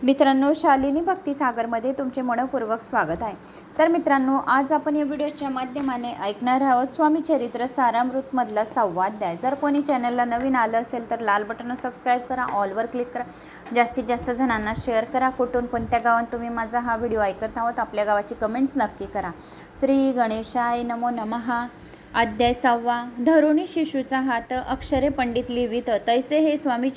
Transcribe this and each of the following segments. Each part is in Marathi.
मित्रांनो, शालिनी भक्तिसागरमध्ये तुमचे मनपूर्वक स्वागत आहे। तर मित्रांनो, आज आपण या व्हिडिओच्या माध्यमाने ऐकणार आहोत स्वामी चरित्र सारामृत मधला 6वा अध्याय। जर कोणी चॅनलला नवीन आलं असेल तर लाल बटनवर सबस्क्राइब करा, ऑल वर क्लिक करा, जास्तीत जास्त जणांना शेअर करा। कुठून कोणत्या गावात तुम्ही माझा हा व्हिडिओ ऐकत आहोत आपल्या गावाची कमेंट्स नक्की करा। श्री गणेशाय नमो नमः। अध्याय 6वा। धरुणी शिशूचा हात अक्षरे पंडित लिहित तैसे हे स्वामी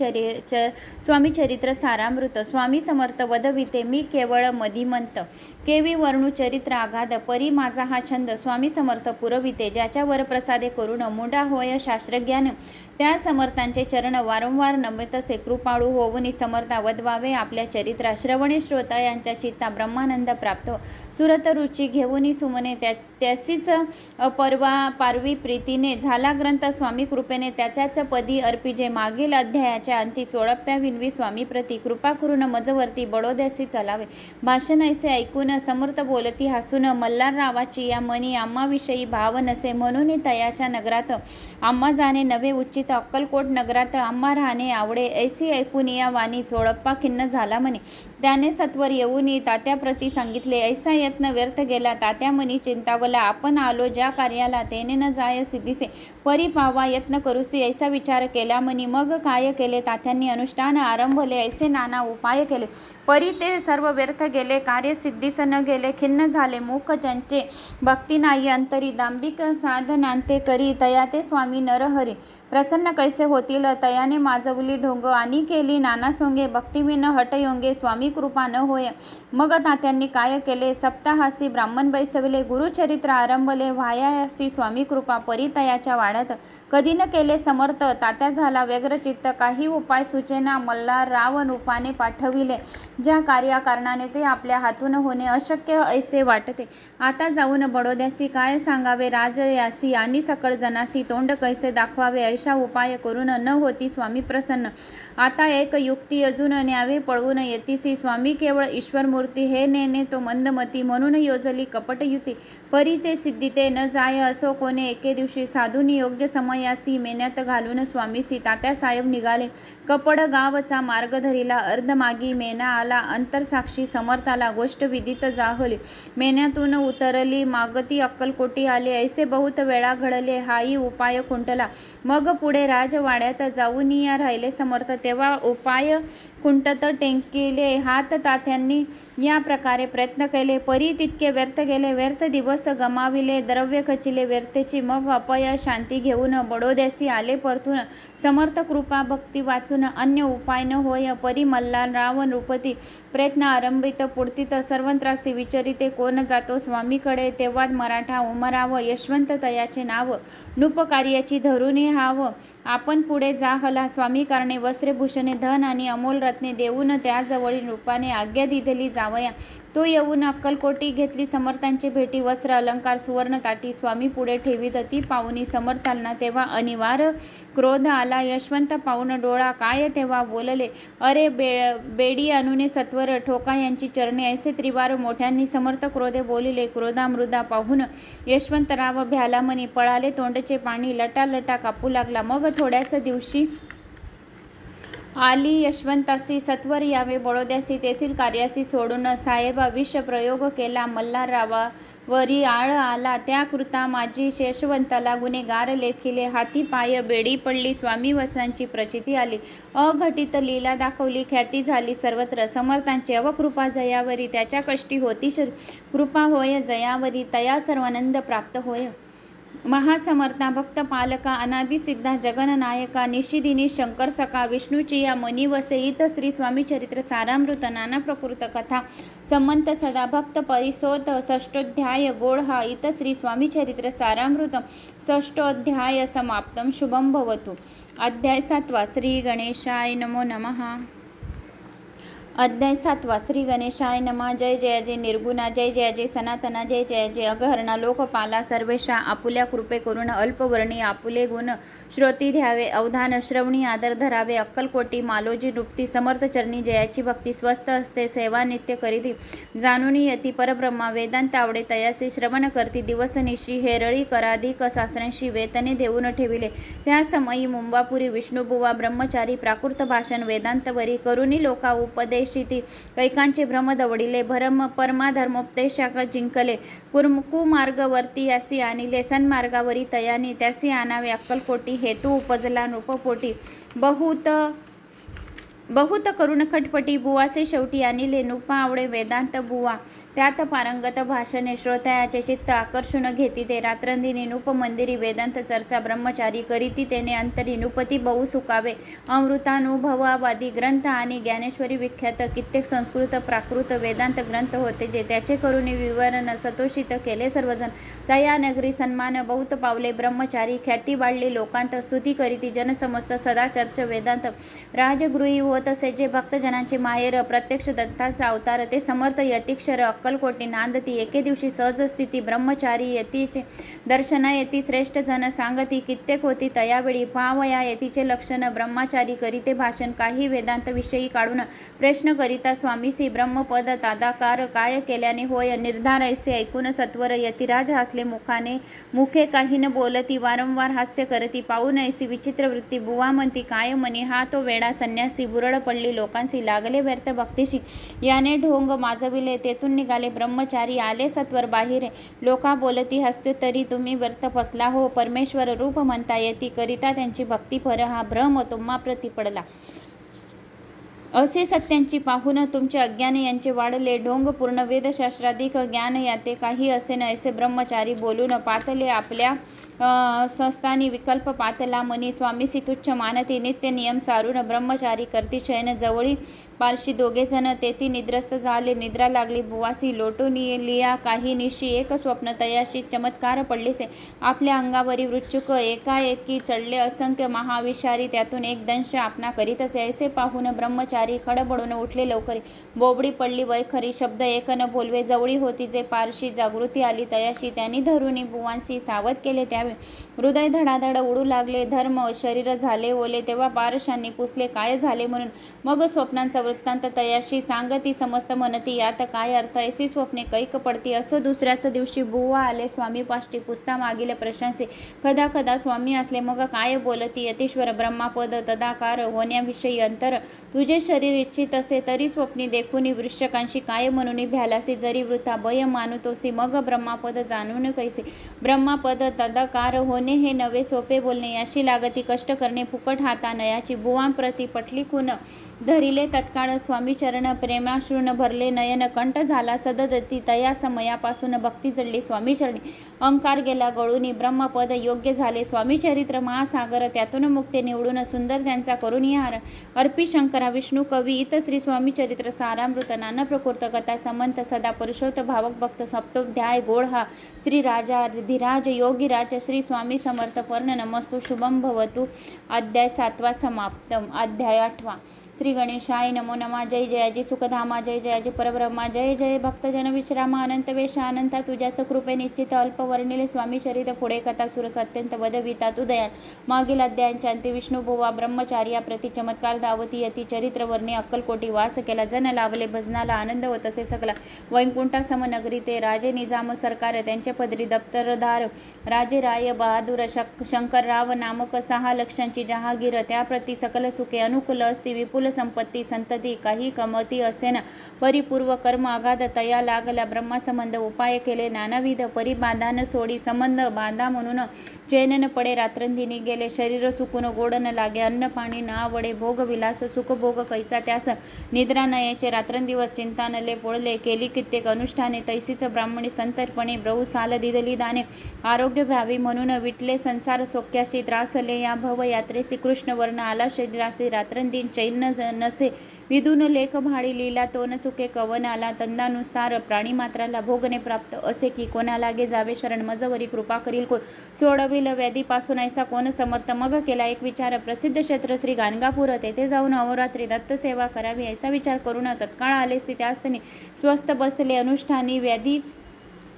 चरित्र सारामृत। स्वामी समर्थ वदविते मी केवळ मधिमंत, केवी वर्णू चरित्र आघात, परी माझा हा छंद स्वामी समर्थ पुरविते। ज्याच्या वर प्रसादे करून मुंडा होय शास्त्रज्ञान, त्या समर्थांचे चरण वारंवार नमितसे। कृपाळू होऊनी समर्था वदवावे आपल्या चरित्रा, श्रवणे श्रोता यांच्या चित्ता ब्रह्मानंद प्राप्त। सुरत रुची घेऊनी सुमने त्यासीच पारवी प्रीतीने, झाला ग्रंथ स्वामी कृपेने त्याच्याच पदी अर्पिजे। मागील अध्यायाच्या अंती चोळप्या विनवी स्वामी प्रती, कृपा करून मजवरती बडोद्यासी चलावे। भाषण ऐसे ऐकून समर्थ बोलती हसून, मल्हार रावाची या मनी आम्हाविषयी भाव नसे। म्हणून तयाच्या नगरात आम्हा जाणे नवे उचित, अक्कलकोट नगरात आम्हा राहणे आवडे। ऐसी ऐकून या वाणी चोळप्पा खिन्न झाला म्हणे। त्याने सत्वर येऊन तात्याप्रती सांगितले, ऐसा यत्न व्यर्थ गेला। तात्या मनी चिंतावला, आपण आलो ज्या कार्याला तेने न जाय सिद्धीसे। परी पावा यत्न करूसी ऐसा विचार केला म्हणी। मग काय केले तात्यांनी अनुष्ठान आरंभले, ऐसे नाना उपाय केले। परी ते सर्व व्यर्थ गेले, कार्य सिद्धीस न गेले। खिन्न झाले मुख ज्यांचे भक्ती नाही अंतरी, दांभिक साधनांते करी तया ते स्वामी नरहरी। प्रसन्न कैसे होतील तयाने माजवली ढोंग, आणि केली नाना सोंगे भक्तिविन हटयोंगे। स्वामी कृपा न होय मग तात्यांनी काय केले, सप्ताहासी ब्राह्मण बैसवले। गुरुचरित्र आरंभले व्हायासी स्वामी कृपा, परी तयाच्या वाड्यात कधी न केले समर्थ। तात्या झाला व्यग्रचित्त, काही उपाय सुचेना। मल्हार राव रूपाने पाठविले, ज्या कार्याकारणाने ते आपल्या हातून होणे अशक्य ऐसे वाटते। आता जाऊन बडोद्यासी काय सांगावे राजयासी, आणि सकळ जनासी तोंड कैसे दाखवावे। ऐशा उपाय करून न होती स्वामी प्रसन्न। आता एक युक्ती अजून न्यावे पळवून येतीसी। स्वामी केवळ ईश्वरमूर्ती हे नेने तो मंदमती, म्हणून योजली कपटयुती। परी ते सिद्धीते न जाय असो कोणे, एके दिवशी साधूनी योग्य समयासी मेन्यात घालून स्वामीसी। तात्या साहेब निघाले कपड गावचा मार्ग धरिला, अर्धमागी मेना आला अंतरसाक्षी समर्थाला। गोष्ट विदित जाहली मेन्यातून उतरली, मागती अक्कलकोटी आले। ऐसे बहुत वेळा घडले हाही उपाय खुंटला। मग पुढे राजवाड्यात जाऊन या राहिले समर्थ, तेव्हा उपाय खुंटत टेंकिले हात तात्यांनी या प्रकारे प्रयत्न केले। परी तितके व्यर्थ गेले, व्यर्थ दिवस गमाविले, द्रव्य खचिले व्यर्थेची। मग अपय शांती घेऊन बडोद्यासी आले परतून, समर्थ कृपा भक्ती वाचून अन्य उपाय न होय। परी मल्हार राव नृपती प्रयत्न आरंभित पुढतीत, सर्वंत्रासी विचारिते कोण जातो स्वामीकडे। तेव्हा मराठा उमराव यशवंत तयाचे नाव, नृप कार्याची धरुणी हाव। आपण पुढे जाहला स्वामी कारणे, वस्त्रे भूषणे धन आणि अमोल रत्ने देऊन त्याजवळील रूपाने आज्ञा दिलेली जावया। तो येऊन अक्कलकोटी घेतली समर्थांची भेटी, वस्त्र अलंकार सुवर्ण ताटी स्वामी पुढे ठेवीत। ती पाहुनी समर्थांना तेव्हा अनिवार क्रोध आला, यशवंत पाहून डोळा काय तेव्हा बोलले, अरे बेडी आणूने सत्वर ठोका यांची चरणे। ऐसे त्रिवार मोठ्यांनी समर्थ क्रोधे बोलिले। क्रोधामृदा पाहून यशवंतराव भ्याला मनी, पळाले तोंडचे पाणी, लटा कापू लागला। मग थोड्याच दिवशी आली यशवंतासी सत्वर यावे बडोद्यासी, तेथील कार्यासी सोडून। साहेबा विष प्रयोग केला मल्हार रावावरी आळ आला, त्या कृता माझी यशवंताला गुन्हेगार लेखिले। हाती पाय बेडी पडली स्वामी वसांची प्रचिती आली, अघटित लीला दाखवली ख्याती झाली सर्वत्र। समर्थांची अवकृपा जयावरी, त्याच्या कष्टी होती कृपा होय जयावरी। तया सर्वानंद प्राप्त होय। महासमर्था भक्त पालका, अनादि सिद्धा जगननायका, निशिदिनी शंकर सखा, विष्णूची या मनी वसे। इत श्री स्वामी चरित्र सारामृत नाना प्रकृत कथा, संमंत सदा भक्त परिसोत। षष्ठोध्याय गोळ हा इत श्री स्वामी चरित्र सारामृत षष्ठोध्याय समाप्तम। शुभम भवतु। अध्याय 7वा। श्री गणेशाय नमो नमः। अध्याय 7वा। श्री गणेशाय नमः। जय जय जय निर्गुणा, जय जय जय सनातना, जय जय जय अगहरणा लोकपाला। सर्वेशा आपुल्या कृपे करून अल्पवर्णी आपुले गुण श्रोती द्यावे, अवधान श्रवणी आदर धरावे। अक्कलकोटी मालोजी नृपती समर्थ चरणी जयाची भक्ती, स्वस्त असते सेवा नित्य करीती। जाणून यती परब्रह्मा वेदांत आवडे तयासे, श्रवण करती दिवस निशी। हेरळी कराधिक शास्त्रांशी वेतने देऊन ठेविले, त्या समयी मुंबापुरी विष्णुबुवा ब्रह्मचारी प्राकृत भाषण वेदांतवरी करुणी लोका उपदेश। ती कैकांचे भ्रम दवडिले परमाधर्मोपदेशाक जिंकले कुमार्गवर्ती यासी आणिले सन्मार्गावरी तयानी त्यासी आणावे अक्कलकोटी हेतू उपजला नृपपोटी बहुत करुण खटपटी बुवासे शेवटी आणिले नुपा आवडे वेदांत बुवा त्यात पारंगत भाषणे श्रोत्याचे चित्त आकर्षण घेती ते रात्रंदिनी नूप मंदिरी वेदांत चर्चा ब्रह्मचारी करीती तेने अंतरी नृपती बहु सुकावे अमृतानुभवावादी ग्रंथ आणि ज्ञानेश्वरी विख्यात कित्येक संस्कृत प्राकृत वेदांत ग्रंथ होते जे त्याचे करुणी विवरण सतोषित केले सर्वजण तया नगरी सन्मान बहुत पावले ब्रह्मचारी ख्याती वाढली लोकांत स्तुती करीती जनसमस्त सदा चर्च वेदांत राजगृही होत असे जे भक्तजनांचे माहेर प्रत्यक्ष दत्ताचा अवतार ते समर्थ यतिक्षर अक्कलकोटी नांदती एके दिवशी सहज स्थिती ब्रह्मचारी यतीचे दर्शना येती श्रेष्ठ जन सांगती कित्येक होती तयावेळी पावया यतीचे लक्षण ब्रह्मचारी करीते भाषण काही वेदांत विषयी काढून प्रश्न करिता स्वामीसी ब्रह्मपद तादाकार काय केल्याने होय निर्धार ऐसे ऐकून सत्वर यतिराज हसले मुखे काही न बोलती वारंवार हास्य करती पाहून ऐसी विचित्र वृत्ती बुवा म्हणती काय म्हणे हा तो वेडा संन्यासी बुरड पडली लोकांसी लागले व्यर्थ भक्तीशी याने ढोंग माजविले तेथून निघाले ब्रह्मचारी आले सत्वर बाहेर लोका बोलती हसते तरी तुम्ही व्यर्थ फसला हो परमेश्वर रूप म्हणता येती करिता त्यांची भक्ती पर हा भ्रम तुम्हा प्रति पडला असे सत्यांची पाहून तुमचे अज्ञान यांचे वाढले ढोंग पूर्ण वेदशास्त्राधिक ज्ञान याते काही असे न ऐसे ब्रह्मचारी बोलून पातले आपल्या संस्थानी विकल्प पातला मनी स्वामीसी तुच्छ मानती नित्य नियम सारून ब्रह्मचारी करती शयन जवळी पारशी दोघे जण तेथी निद्रस्त झाले निद्रा लागली बुवासी लोटून लिया काही निशी एक स्वप्न तयाशी चमत्कार पडलीसे आपल्या अंगावरी वृच्छुक एकाएकी चढले असंख्य महाविषारी त्यातून एक दंश आपणा करीत असे ऐसे पाहून ब्रह्मचारी खडबडून उठले लवकरी बोबडी पडली वैखरी शब्द एक न बोलवे जवळी होती जे पारशी जागृती आली तयाशी त्यांनी धरुणी बुवांसी सावध केले त्यावेळी हृदय धडाधड उडू लागले धर्म शरीर झाले ओले तेव्हा पारशांनी पुसले काय झाले म्हणून मग स्वप्नांचा वृत्तांत तयाशी सांगती समस्त म्हणती यात काय अर्थ ऐसी स्वप्ने कैक पडती असो दुसऱ्याच दिवशी बुवा आले स्वामी पाष्टी पुसता मागील प्रशंसे कदा कदा स्वामी असले मग काय बोलती यतीश्वर ब्रह्मापद तदाकार होण्याविषयी अंतर तुझे शरीर इच्छित असे तरी स्वप्नी देखुनी वृश्चकांशी काय म्हणून भ्यालासे जरी वृथा भय मानुतोसी मग ब्रह्मापद जाणून कैसे ब्रह्मापद तदाकार होणे हे नवे सोपे बोलणे याशी लागती कष्ट करणे फुकट हाता नयाची बुवांप्रती पटली खून धरिले तत्काळ स्वामी चरण प्रेमाश्रून भरले नयन कंठ झाला सददती तया समयापासून भक्ती जडली स्वामी चरणी अंकार गेला गळूनी ब्रह्मपद योग्य झाले स्वामी चरित्र महासागर त्यातून मुक्ती निवडून सुंदर त्यांचा करुणिहार अर्पी शंकरा विष्णू कवी इत श्री स्वामी चरित्र सारामृत नाना प्रकृत कथा समंत सदा पुरुषोत्त भावक भक्त सप्तोध्याय गोड हा श्री राजा धीराज योगीराज श्री स्वामी समर्थ पर्ण नमस्तु शुभम भवतु अध्याय 7 समाप्तम अध्याय 8 श्री गणेशाय नमो नमः जय जयाजी सुखधामा जय जयाजी परब्रह्मा जय जय भक्तजन विश्रामा अनंत वेश अनंता तुझ्याच कृपे निश्चित अल्प वर्णिले स्वामी चरित पुढे कथा सुरस अत्यंत वदविता तू दयाळ मागील अध्यायांच्या अंती विष्णू बुवा ब्रह्मचार्या प्रति चमत्कार दावती यती चरित्र वर्णे अक्कलकोटी वास केला जन लावले भजनाला आनंद होत असे सकला वैकुंठा समनगरी ते राजे निजाम सरकार त्यांच्या पदरी दप्तरधार राजे राय बहादूर शंकरराव नामक 6 लक्षांची जहागीर त्याप्रती सकल सुखे अनुकूल असती विपुल संपत्ती संतती काही कमती असेन परिपूर्व कर्म अगाध तया लागला ब्रह्मासंबंध उपाय केले नानाविध परिबाधान सोडी संबंध बांधा म्हणून चैन पडे रात्रंदिनी गेले शरीर सुकून गोड न लागे अन्न पाणी न आवडे भोग विलास सुख भोग कैचा त्यास निद्रा न याचे रात्रंदिवस चिंता नले पोळले केली कित्येक अनुष्ठाने तैसीच ब्राह्मणी संतर्पणे ब्रहू साल दिदली दाने आरोग्य व्हावी म्हणून विटले संसार सोक्याशी त्रासले या भव यात्रेसी कृष्ण वर्ण आला शरीरासी रात्रंदिन चैन नसे विधून लेख भाडी लीला तोन चुके कवन आला तंदानुसार प्राणी मात्राला भोगणे प्राप्त असे की कोणा लागे जावे शरण मजवरी कृपा करील कोण सोडविल व्याधीपासून ऐसा कोण समर्थ मग केला एक विचार प्रसिद्ध क्षेत्र श्री गाणगापूर तेथे जाऊन अहोरात्री दत्त सेवा करावी ऐसा विचार करून तत्काळ आले त्यास्तनी स्वस्थ बसले अनुष्ठानी व्याधी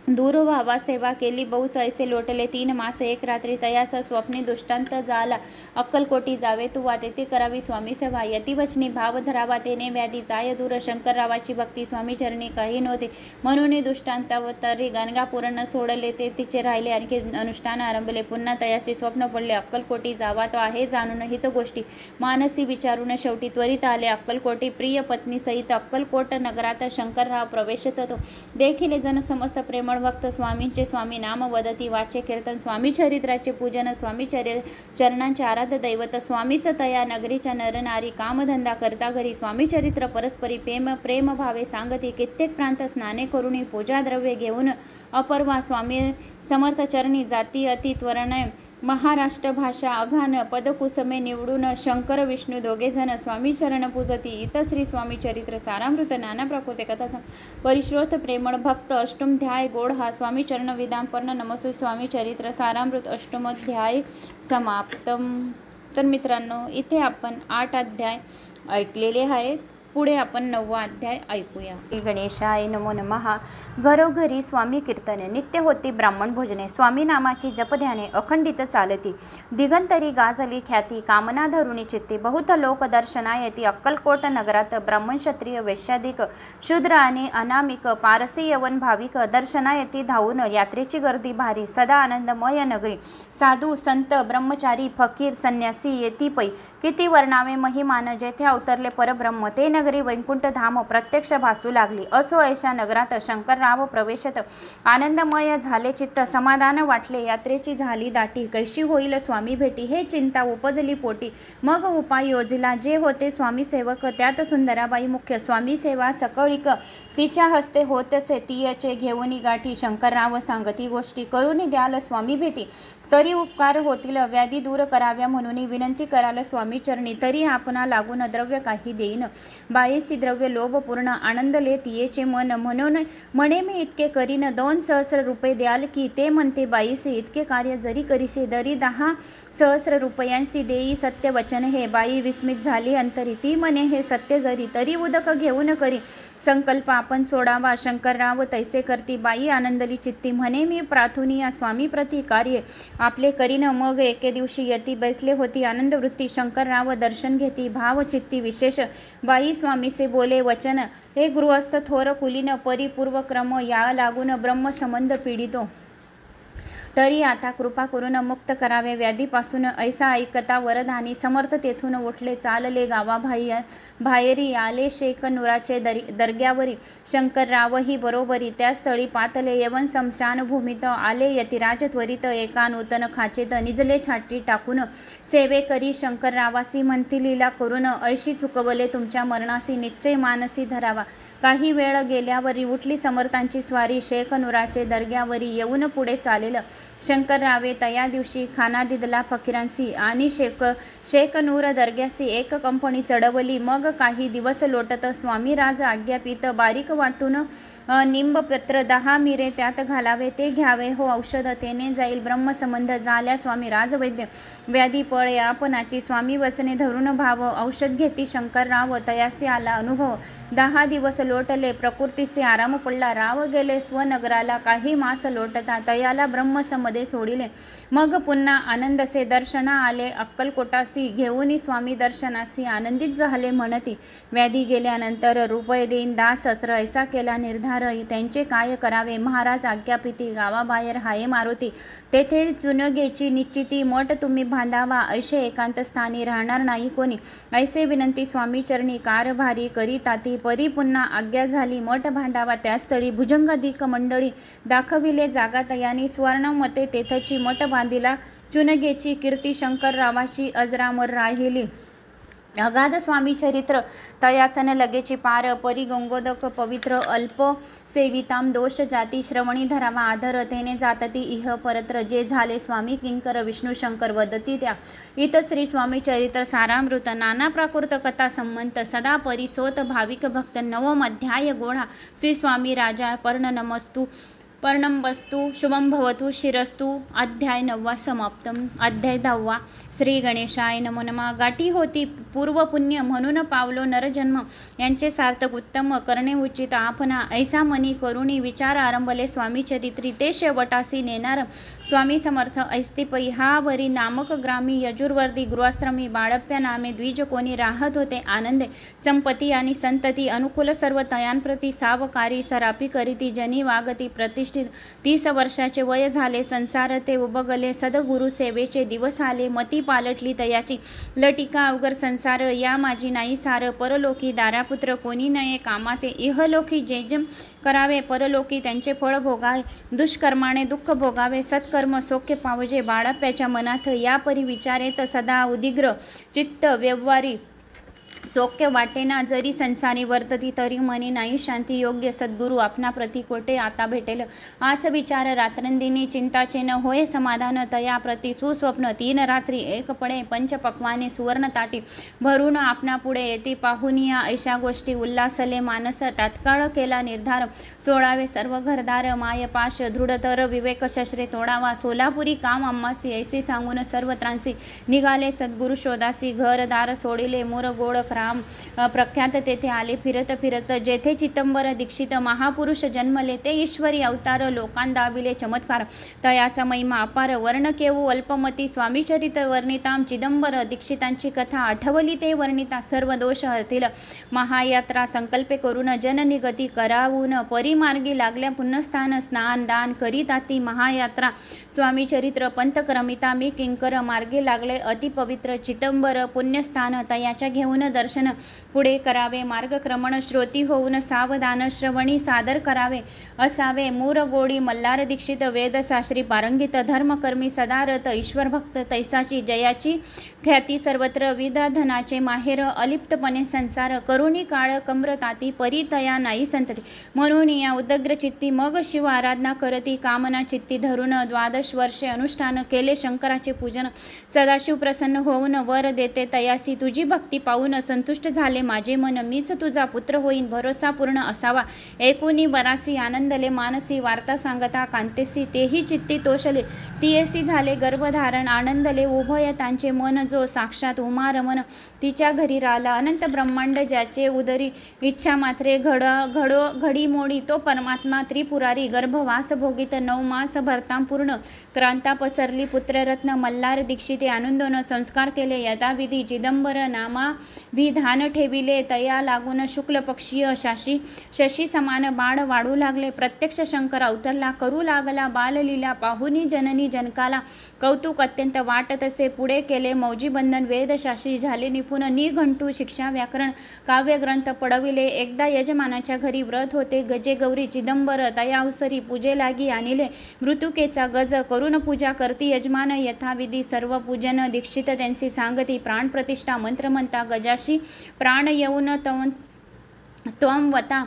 दूर व्हावा सेवा केली बहुस ऐसे लोटले 3 मास 1 रात्री तयास स्वप्नी दृष्टांत झाला अक्कलकोटी जावे तू वा तेथे करावी स्वामी सेवा यतिवचनी भाव धरावा तेने व्याधी जाय दूर शंकररावाची भक्ती स्वामी चरणी काही नव्हते म्हणून दृष्टांतावतरी गणगापूर न सोडले ते तिचे राहिले आणखी अनुष्ठान आरंभले पुन्हा तयाशी स्वप्न पडले अक्कलकोटी जावा तो आहे जाणून हित गोष्टी मानसी विचारून शेवटी त्वरित आले अक्कलकोटी प्रिय पत्नी सहित अक्कलकोट नगरात शंकरराव प्रवेशत तो देखील जन समस्त प्रेमळ भक्त स्वामींचे स्वामी नाम वदती वाचे कीर्तन स्वामी चरित्राचे पूजन स्वामी चरणांचे आराध्य दैवत स्वामीच तया नगरीच्या नरनारी कामधंदा करता घरी स्वामी चरित्र परस्परी प्रेम भावे सांगती कित्येक प्रांत स्नाने करुणी पूजा द्रव्ये घेऊन अपर्वा स्वामी समर्थ चरणी जाती अति त्वरणे महाराष्ट्र भाषा अघान पदकुसमे निवडून शंकर विष्णू दोघे जण स्वामी चरण पूजती इत श्री स्वामी चरित्र सारामृत नाना प्रकृते कथा परिश्रोत प्रेमळ भक्त अष्टमध्याय गोड हा स्वामी चरण विधानपर्ण नमस्ते स्वामी चरित्र सारामृत अष्टमध्याय समाप्तम। तर मित्रांनो इथे आपण 8 अध्याय ऐकलेले आहेत। पुढे आपण 9वा अध्याय ऐकूया। गणेशाय नमो नमः। घरोघरी स्वामी कीर्तन नित्य होती ब्राह्मण भोजने स्वामी नामाची जपध्याने अखंडित चालती दिगंतरी गाजली ख्याती कामना धरुणी चित्ती बहुत लोक दर्शनायती अक्कलकोट नगरात ब्राह्मण क्षत्रिय वैश्याधिक शूद्र आणि अनामिक पारसी यवन भाविक दर्शनायती धावून यात्रेची गर्दी भारी सदा आनंदमय नगरी साधू संत ब्रह्मचारी फकीर संन्यासी येती पै किती वर्णावे महिमान जेथे अवतरले परब्रह्म ते नगरी वैकुंठ धाम प्रत्यक्ष भासू लागली असो ऐशा नगरात शंकरराव प्रवेशत आनंदमय झाले चित्त समाधान वाटले यात्रेची झाली दाटी कैशी होईल स्वामी भेटी हे चिंता उपजली पोटी मग उपाय योजिला जे होते स्वामी सेवक त्यात सुंदराबाई मुख्य स्वामी सेवा सकळिक तिच्या हस्ते होतसे तियचे घेऊनी गाठी शंकरराव सांगती गोष्टी करून द्याल स्वामी भेटी तरी उपकार होतील व्याधी दूर कराव्या म्हणून विनंती कराल स्वामी चरणी तरी आपणा लागून द्रव्य काही देईन बाईसी द्रव्य लोभपूर्ण आनंद लेत येचे मन म्हणून म्हणे मी इतके करीन 2 सहस्र रुपये द्याल की ते म्हणते बाईसी इतके कार्य जरी करीशे दरी 10 सहस्र रुपयांसी देई सत्य वचन हे बाई विस्मित झाली अंतरी ती म्हणे हे सत्य जरी तरी उदक घेऊन करी संकल्प आपण सोडावा शंकरराव तैसे करती बाई आनंदली चित्ती म्हणे मी प्रार्थुनी या स्वामी प्रति कार्य आपले करीन मग एके दिवशी यती बसले होती आनंद वृत्ती शंकरराव दर्शन घेती भाव चित्ती विशेष बाई स्वामी से बोले वचन हे गृहस्थ थोर कुलीन परिपूर्व क्रम या लागून ब्रह्म संबंध पीडितो तरी आता कृपा करून मुक्त करावे व्याधीपासून ऐसा ऐकता वरदानी समर्थ तेथून उठले चालले बाहेरी आले शेख नुराचे दर्ग्यावरी शंकररावही बरोबरी त्या स्थळी पातले यवन समशान भूमीत आले यतिराज त्वरित एका नूतन खाचेत निजले छाटी टाकून सेवे करी शंकररावासी म्हणती लीला करून ऐशी चुकवले तुमच्या मरणासी निश्चय मानसी धरावा काही वेळ गेल्यावरी उठली समर्थांची स्वारी शेख नुराचे दर्ग्यावरी येऊन पुढे चालेल शंकररावे तया दिवशी खाना दिदला फकीरांसी आणि शेख नूर दर्ग्यासी एक कंपनी चढवली मग काही दिवस लोटत स्वामी राज आज्ञापित बारीक वाटून निंबपत्र 10 मिरे त्यात घालावे ते घ्यावे हो औषध तेने जाईल ब्रह्मसंबंध झाल्या स्वामी राजवैद्य व्याधी पळे आपणाची स्वामी वचने धरून भाव औषध घेती शंकरराव तयासी आला अनुभव 10 दिवस लोटले प्रकृतीचे आराम पडला राव गेले स्वनगराला काही मास लोटता तयाला ब्रह्मसमध्ये सोडिले मग पुन्हा आनंदसे दर्शना आले अक्कलकोटासी घेऊनी स्वामी दर्शनासी आनंदित झाले म्हणती व्याधी गेल्यानंतर रुपये देईन 10 सहस्र ऐसा केला निर्धार त्यांचे काय करावे महाराज आज्ञापिती गावाबाहेर हाये मारुती तेथे चुनगेची निश्चिती मठ तुम्ही बांधावा ऐशे एकांत स्थानी राहणार नाही कोणी ऐसे विनंती स्वामी चरणी कारभारी करीताती परी पुन्हा आज्ञा झाली मठ बांधावा त्या स्थळी भुजंगाधिक मंडळी दाखविले जागा तयानी स्वर्ण मते तेथची मठ बांधिला चुनगेची कीर्ती शंकररावाशी अजरामर राहिली अगाध स्वामी चरित्र तयाचन लगेची पार परी गंगोदक पवित्र अल्प सेविताम दोष जाती श्रवणी धरावा आधर तेने जातती इह परत्र जे झाले स्वामी किंकर विष्णू शंकर वदती त्या इत श्री स्वामी चरित्र सारामृत नाना प्राकृत कथा संमंत सदा परिसोत भाविक भक्त 9व अध्याय गोळा श्री स्वामी राजा पर्ण नमस्तु पर्णम वस्तू शुभम भवतु शिरस्तु. अध्याय 9 समाप्तम. अध्याय 10. श्री गणेशाय नमो नमः. गाठी होती पूर्व पुण्य म्हणून पावलो नरजन्म. यांचे सार्थक उत्तम करणे उचित आपणा. ऐसा मनी करुणी विचार आरंभले स्वामी चरित्री. ते शेवटासी नेणार स्वामी समर्थ ऐस्तिपई. हा वरी नामक ग्रामी यजुर्वर्दी गृहाश्रमी बाळप्या नामे द्विज कोणी राहत होते आनंदे. संपत्ती आणि संतती अनुकूल सर्व तयांप्रती सावकारी सरापी करीती जनी वागती प्रतिष्ठित. 30 वर्षाचे वय झाले संसार ते उबगले. सद्गुरु सेवेचे दिवस आले मती पालटली तयाची. लटिका अवघर संसार या माझी नाही सार. परलोकी दारापुत्र कोणी नये कामाते. इहलोकी जे जे करावे परलोकी त्यांचे फळ भोगावे. दुष्कर्माने दुःख भोगावे सत्कर्म सौख्य पावजे. बाळप्याच्या मनात या परी विचारेत सदा उदिग्र चित्त व्यवहारी. सौख्य वाटेना जरी संसारी वर्तती तरी मनी नाही शांती. योग्य सद्गुरु आपणा प्रति कोठे आता भेटेल. हाच विचार रात्रंदिनी चिंताचे न होय समाधान. तया प्रति सुस्वप्न 3 रात्री एक पडे. पंचपक्वाने सुवर्ण ताटी भरून आपणा पुढे येती पाहुनिया. ऐशा गोष्टी उल्हासले मानस. तात्काळ केला निर्धार सोडावे सर्व घरदार. मायपाश दृढतर विवेक शस्त्रे तोडावा. सोलापुरी काम आम्हासी ऐसे सांगून सर्व त्रांसी. निघाले सद्गुरु शोधासी. घरदार सोडिले मूर गोड राम प्रख्यात. तेथे आले फिरत फिरत जेथे चिदंबर दीक्षित महापुरुष जन्मले. ते ईश्वरी अवतार लोकां दाविले चमत्कार. तयाचा महिमा अपार वर्ण केवू अल्पमती. स्वामी चरित्र वर्णिताम चिदंबर दीक्षितांची कथा आठवली ते वर्णिता. सर्व दोष हरतील महायात्रा संकल्पे करून जननिगती करावून. परिमार्गी लागल्या पुण्यस्थान स्नान दान करीताती महायात्रा. स्वामी चरित्र पंथ क्रमिता मी किंकर. मार्गे लागले अतिपवित्र चिदंबर पुण्यस्थान. तयाच्या घेऊन दर्शन पुढे करावे. मार्गक्रमण श्रोती होऊन सावधान श्रवणी सादर करावे. असावे मूर गोडी मल्हार दीक्षित. वेदशास्त्री पारंगित धर्मकर्मी सदारत ईश्वर भक्त. तैसाची जयाची ख्याती सर्वत्र. विधधनाचे माहेर अलिप्तपणे संसार. करुणी काळ कम्रताती परितया नाही संतती. म्हणून या उदग्र चित्ती मग शिव आराधना करती. कामना चित्ती धरून 12 वर्षे अनुष्ठान केले शंकराचे पूजन. सदाशिव प्रसन्न होऊन वर देते तयासी. तुझी भक्ती पाहून संतुष्ट झाले माझे मन. मीच तुझा पुत्र होईन भरोसा पूर्ण असावा. एकूणी बरासी आनंदले मानसी. वार्ता सांगता कांतेसी तेही चित्ती तोषले. तियेसी झाले गर्भधारण आनंदले उभयतांचे मन. जो साक्षात उमा रमण तिच्या घरी राहिला. अनंत ब्रह्मांड ज्याचे उदरी इच्छा मात्रे घडी मोडी. तो परमात्मा त्रिपुरारी गर्भवास भोगित 9 मास भरतां पूर्ण. क्रांता पसरली पुत्ररत्न मल्हार दीक्षिते. आनंदोन संस्कार केले यथाविधी. चिदंबर नामा विधान ठेविले. तया लागून शुक्ल पक्षीय शशी समान बाळ वाढू लागले. प्रत्यक्ष शंकर अवतरला करू लागला बाललीला. पाहुनी जननी जनकाला कौतुक अत्यंत वाटत असे. पुढे केले मौजी बंधन वेदशास्त्री झाले निपुण. निघंटू शिक्षा व्याकरण काव्यग्रंथ पडविले. एकदा यजमानाच्या घरी व्रत होते गजे गौरी. चिदंबर तयावसरी पूजे लागी आणिले. मृत्युकेचा गज करून पूजा करती यजमान यथाविधी. सर्व पूजन दीक्षित त्यांची सांगती. प्राण प्रतिष्ठा मंत्र म्हणता गजाशी प्राण येऊन त्वमवता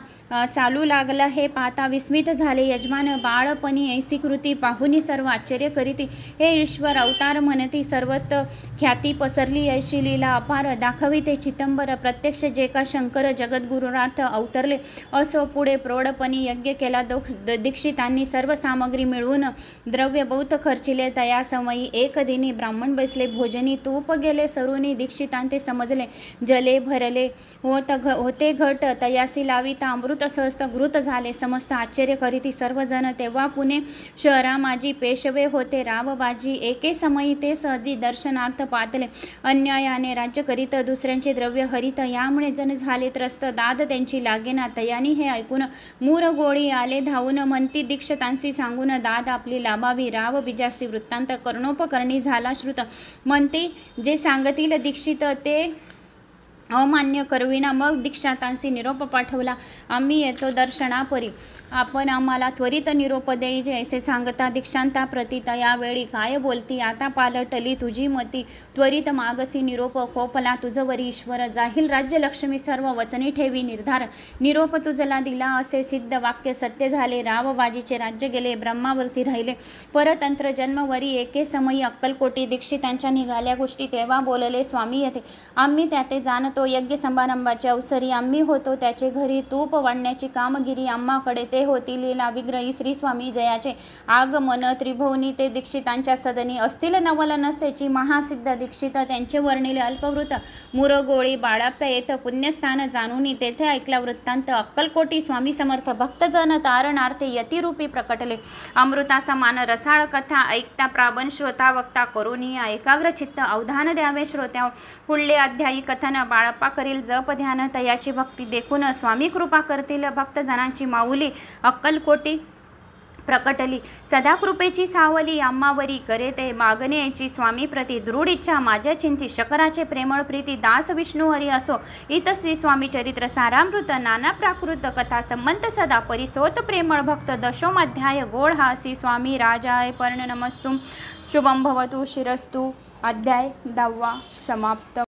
चालू लागला. हे पाहता विस्मित झाले यजमान. बाळपणी ऐसी कृती पाहुनी सर्व आश्चर्य करीती. हे ईश्वर अवतार म्हणती. सर्वत ख्याती पसरली ऐशी लीला अपार. दाखविते चिदंबर प्रत्यक्ष जे का शंकर जगद्गुरुरार्थ अवतरले. असो पुढे प्रौढपणी यज्ञ केला दीक्षितांनी. सर्व सामग्री मिळवून द्रव्य बहुत खर्चिले. तया समयी एक दिनी ब्राह्मण बसले भोजनी. तूप गेले सरुनी दीक्षितांते समजले. जले भरले होते घट. तयासी लाविता अमृत सहस्त्र घृत झाले. समस्त आश्चर्य करीती सर्वजण. तेव्हा पुणे शहरा माझी पेशवे होते रावबाजी. एके समयी ते सहजी दर्शनार्थ पातले. अन्यायाने राज्य करीत दुसऱ्यांचे द्रव्य हरित. यामुळे जण झाले त्रस्त. दाद त्यांची लागेना. तयानी हे ऐकून मूर गोळी आले धावून. म्हणती दीक्षितांशी सांगून दाद आपली लाभावी. राव बीजासी वृत्तांत कर्णोपकरणी झाला श्रुत. म्हणती जे सांगतील दीक्षित ते अमान्य करविना. मग दीक्षितांशी निरोप पाठवला. आम्ही येतो दर्शनापरी. आपण आम्हाला त्वरित निरोप द्यायचे असे सांगता. दीक्षांता प्रती यावेळी काय बोलती. आता पालटली तुझी मती. त्वरित मागसी निरोप कोपला तुझवरी ईश्वर. जाहील राज्य लक्ष्मी सर्व वचनी ठेवी निर्धार. निरोप तुझला दिला असे सिद्ध वाक्य सत्य झाले. रावबाजीचे राज्य गेले ब्रह्मावरती राहिले. परतंत्र जन्मवरी एके समयी अक्कलकोटी. दीक्षितांच्या निघाल्या गोष्टी तेव्हा बोलले स्वामी येते. आम्ही त्याते जाणतो तो यज्ञ समारंभाचे अवसरी आम्ही होतो त्याचे घरी तूप वाढण्याची कामगिरी आम्हाकडे ते होती लीला विग्रही श्री स्वामी जयाचे आगमन त्रिभुवनी ते दीक्षितांच्या सदनी असतील नवल नसेची महासिद्ध दीक्षित त्यांचे वर्णिले अल्पवृत मुरगोळी बाळाप्या येथ पुण्यस्थान जाणून तेथे ऐकला वृत्तांत अक्कलकोटी स्वामी समर्थ भक्तजन तारणार्थे यतिरूपी प्रकटले अमृता समान रसाळ कथा ऐकता प्राबन श्रोता वक्ता करुणिया एकाग्र चित्त अवधान द्यावे श्रोत्या पुढले अध्यायी कथन बाळप्पा करील जप ध्यान तयाची भक्ती देखून स्वामी कृपा करतील भक्तजनांची माऊली अक्कलकोटी प्रकटली सदा कृपेची सावली आम्हावरी करे ते मागण्याची स्वामी प्रति दृढ इच्छा माझ्या चिंती शकराचे प्रेमळ प्रीती दास विष्णू हरी असो इतश्री स्वामी चरित्र सारामृत नाना प्राकृत कथा संबंध सदा परिसोत प्रेमळ भक्त दशोमाध्याय गोड हासी स्वामी राजाय पर्ण नमस्तुम शुभम भवतु शिरस्तु अध्याय 10 समाप्त।